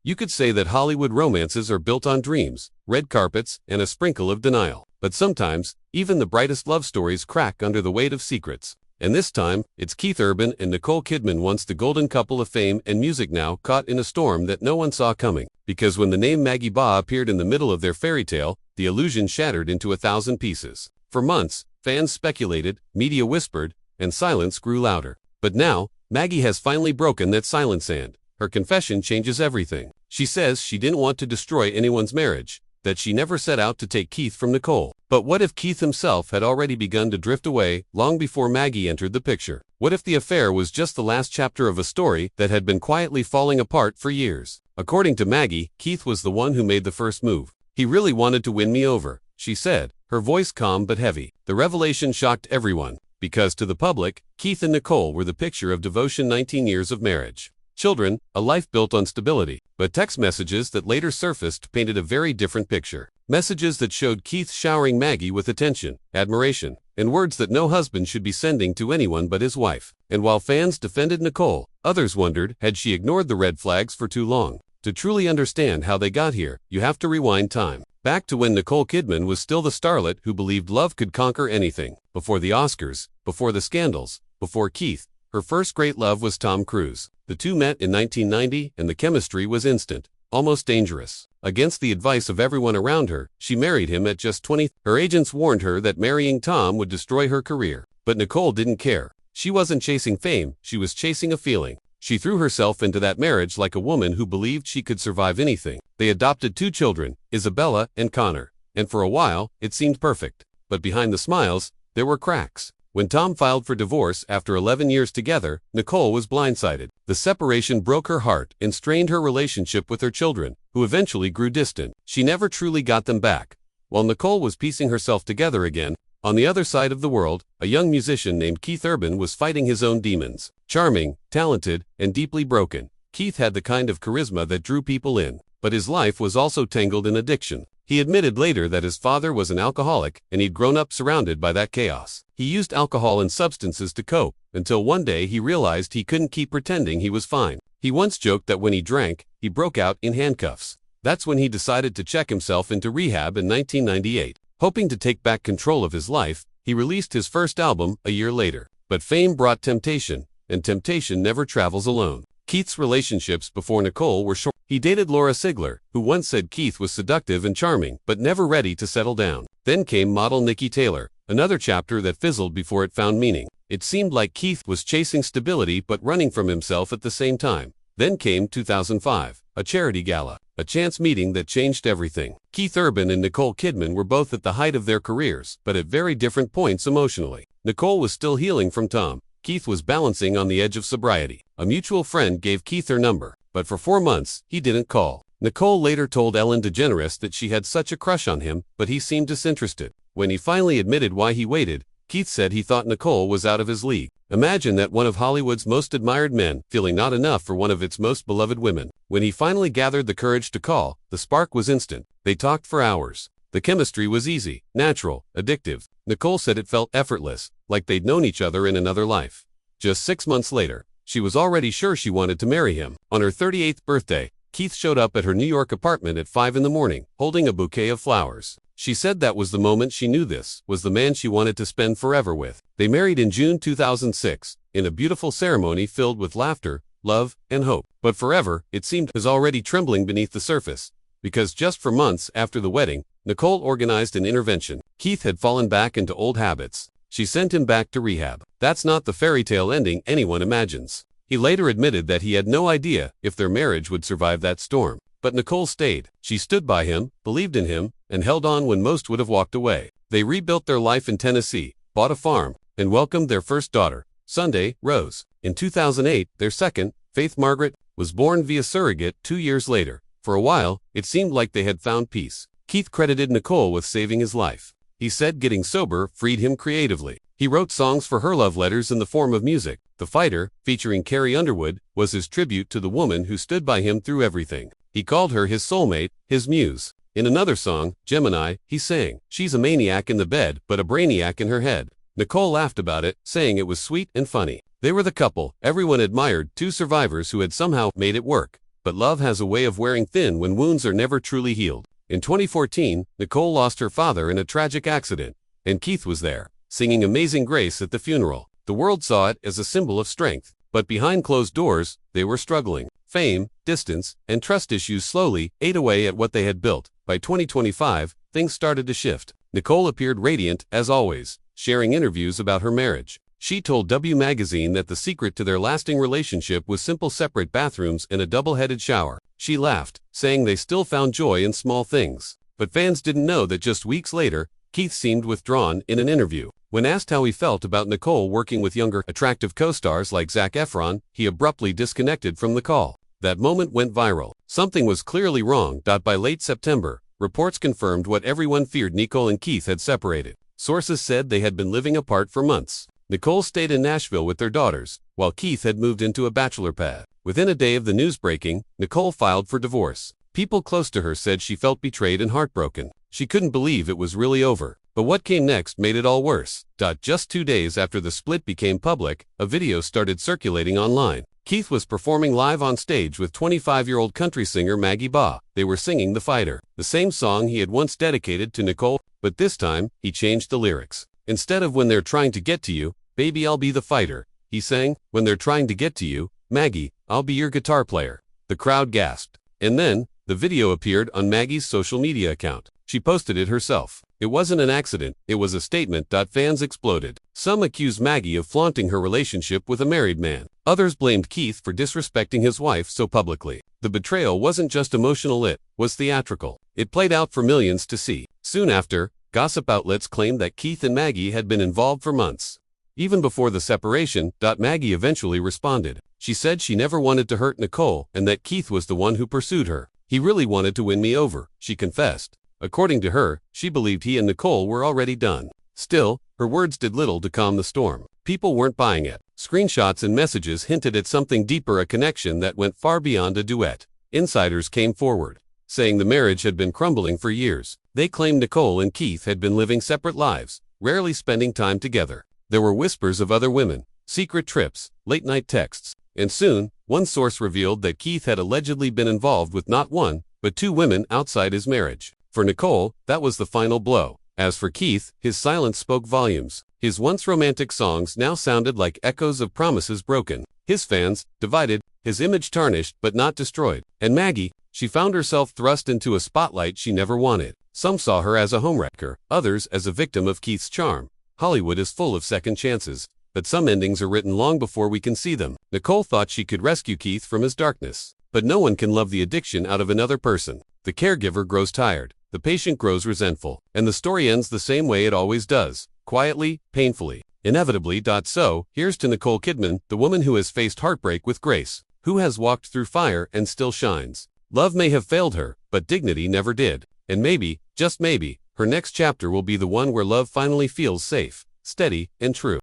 You could say that Hollywood romances are built on dreams, red carpets, and a sprinkle of denial. But sometimes, even the brightest love stories crack under the weight of secrets. And this time, it's Keith Urban and Nicole Kidman, once the golden couple of fame and music, now caught in a storm that no one saw coming. Because when the name Maggie Baugh appeared in the middle of their fairy tale, the illusion shattered into 1,000 pieces. For months, fans speculated, media whispered, and silence grew louder. But now, Maggie has finally broken that silence, and her confession changes everything. She says she didn't want to destroy anyone's marriage, that she never set out to take Keith from Nicole. But what if Keith himself had already begun to drift away long before Maggie entered the picture? What if the affair was just the last chapter of a story that had been quietly falling apart for years? According to Maggie, Keith was the one who made the first move. "He really wanted to win me over," she said, her voice calm but heavy. The revelation shocked everyone, because to the public, Keith and Nicole were the picture of devotion, 19 years of marriage, children, a life built on stability. But text messages that later surfaced painted a very different picture. Messages that showed Keith showering Maggie with attention, admiration, and words that no husband should be sending to anyone but his wife. And while fans defended Nicole, others wondered, had she ignored the red flags for too long? To truly understand how they got here, you have to rewind time. Back to when Nicole Kidman was still the starlet who believed love could conquer anything. Before the Oscars, before the scandals, before Keith, her first great love was Tom Cruise. The two met in 1990, and the chemistry was instant, almost dangerous. Against the advice of everyone around her, she married him at just 20. Her agents warned her that marrying Tom would destroy her career. But Nicole didn't care. She wasn't chasing fame, she was chasing a feeling. She threw herself into that marriage like a woman who believed she could survive anything. They adopted 2 children, Isabella and Connor. And for a while, it seemed perfect. But behind the smiles, there were cracks. When Tom filed for divorce after 11 years together, Nicole was blindsided. The separation broke her heart and strained her relationship with her children, who eventually grew distant. She never truly got them back. While Nicole was piecing herself together again, on the other side of the world, a young musician named Keith Urban was fighting his own demons. Charming, talented, and deeply broken, Keith had the kind of charisma that drew people in. But his life was also tangled in addiction. He admitted later that his father was an alcoholic, and he'd grown up surrounded by that chaos. He used alcohol and substances to cope, until one day he realized he couldn't keep pretending he was fine. He once joked that when he drank, he broke out in handcuffs. That's when he decided to check himself into rehab in 1998. Hoping to take back control of his life, he released his first album a year later. But fame brought temptation, and temptation never travels alone. Keith's relationships before Nicole were short. He dated Laura Sigler, who once said Keith was seductive and charming, but never ready to settle down. Then came model Nikki Taylor, another chapter that fizzled before it found meaning. It seemed like Keith was chasing stability but running from himself at the same time. Then came 2005, a charity gala, a chance meeting that changed everything. Keith Urban and Nicole Kidman were both at the height of their careers, but at very different points emotionally. Nicole was still healing from Tom. Keith was balancing on the edge of sobriety. A mutual friend gave Keith her number, but for 4 months, he didn't call. Nicole later told Ellen DeGeneres that she had such a crush on him, but he seemed disinterested. When he finally admitted why he waited, Keith said he thought Nicole was out of his league. Imagine that, one of Hollywood's most admired men, feeling not enough for one of its most beloved women. When he finally gathered the courage to call, the spark was instant. They talked for hours. The chemistry was easy, natural, addictive. Nicole said it felt effortless, like they'd known each other in another life. Just 6 months later, she was already sure she wanted to marry him. On her 38th birthday, Keith showed up at her New York apartment at 5 in the morning, holding a bouquet of flowers. She said that was the moment she knew this was the man she wanted to spend forever with. They married in June 2006, in a beautiful ceremony filled with laughter, love, and hope. But forever, it seemed, was already trembling beneath the surface. Because just for months after the wedding, Nicole organized an intervention. Keith had fallen back into old habits. She sent him back to rehab. That's not the fairy tale ending anyone imagines. He later admitted that he had no idea if their marriage would survive that storm. But Nicole stayed. She stood by him, believed in him, and held on when most would have walked away. They rebuilt their life in Tennessee, bought a farm, and welcomed their first daughter, Sunday Rose. In 2008, their second, Faith Margaret, was born via surrogate 2 years later. For a while, it seemed like they had found peace. Keith credited Nicole with saving his life. He said getting sober freed him creatively. He wrote songs for her love letters in the form of music. The Fighter, featuring Carrie Underwood, was his tribute to the woman who stood by him through everything. He called her his soulmate, his muse. In another song, Gemini, he sang, "She's a maniac in the bed, but a brainiac in her head." Nicole laughed about it, saying it was sweet and funny. They were the couple everyone admired, 2 survivors who had somehow made it work. but love has a way of wearing thin when wounds are never truly healed. In 2014, Nicole lost her father in a tragic accident, and Keith was there, singing Amazing Grace at the funeral. The world saw it as a symbol of strength, but behind closed doors, they were struggling. Fame, distance, and trust issues slowly ate away at what they had built. By 2025, things started to shift. Nicole appeared radiant, as always, sharing interviews about her marriage. She told W Magazine that the secret to their lasting relationship was simple separate bathrooms and a double-headed shower. She laughed, saying they still found joy in small things. But fans didn't know that just weeks later, Keith seemed withdrawn in an interview. When asked how he felt about Nicole working with younger, attractive co-stars like Zac Efron, he abruptly disconnected from the call. That moment went viral. Something was clearly wrong. By late September, reports confirmed what everyone feared: Nicole and Keith had separated. Sources said they had been living apart for months. Nicole stayed in Nashville with their daughters, while Keith had moved into a bachelor pad. Within a day of the news breaking, Nicole filed for divorce. People close to her said she felt betrayed and heartbroken. She couldn't believe it was really over. But what came next made it all worse. Just 2 days after the split became public, a video started circulating online. Keith was performing live on stage with 25-year-old country singer Maggie Baugh. They were singing The Fighter, the same song he had once dedicated to Nicole, but this time, he changed the lyrics. Instead of "When they're trying to get to you, baby, I'll be the fighter," he sang, "When they're trying to get to you, Maggie, I'll be your guitar player." The crowd gasped. And then, the video appeared on Maggie's social media account. She posted it herself. It wasn't an accident, it was a statement. Fans exploded. Some accused Maggie of flaunting her relationship with a married man. Others blamed Keith for disrespecting his wife so publicly. The betrayal wasn't just emotional, it was theatrical. It played out for millions to see. Soon after, gossip outlets claimed that Keith and Maggie had been involved for months. Even before the separation, Maggie eventually responded. She said she never wanted to hurt Nicole and that Keith was the one who pursued her. "He really wanted to win me over," she confessed. According to her, she believed he and Nicole were already done. Still, her words did little to calm the storm. People weren't buying it. Screenshots and messages hinted at something deeper, a connection that went far beyond a duet. Insiders came forward, saying the marriage had been crumbling for years. They claimed Nicole and Keith had been living separate lives, rarely spending time together. There were whispers of other women, secret trips, late-night texts, and soon, one source revealed that Keith had allegedly been involved with not one, but 2 women outside his marriage. For Nicole, that was the final blow. As for Keith, his silence spoke volumes. His once romantic songs now sounded like echoes of promises broken. His fans, divided, his image tarnished but not destroyed. And Maggie, she found herself thrust into a spotlight she never wanted. Some saw her as a homewrecker, others as a victim of Keith's charm. Hollywood is full of second chances, but some endings are written long before we can see them. Nicole thought she could rescue Keith from his darkness. But no one can love the addiction out of another person. The caregiver grows tired, the patient grows resentful, and the story ends the same way it always does, quietly, painfully, inevitably. So, here's to Nicole Kidman, the woman who has faced heartbreak with grace, who has walked through fire and still shines. Love may have failed her, but dignity never did. And maybe, just maybe, her next chapter will be the one where love finally feels safe, steady, and true.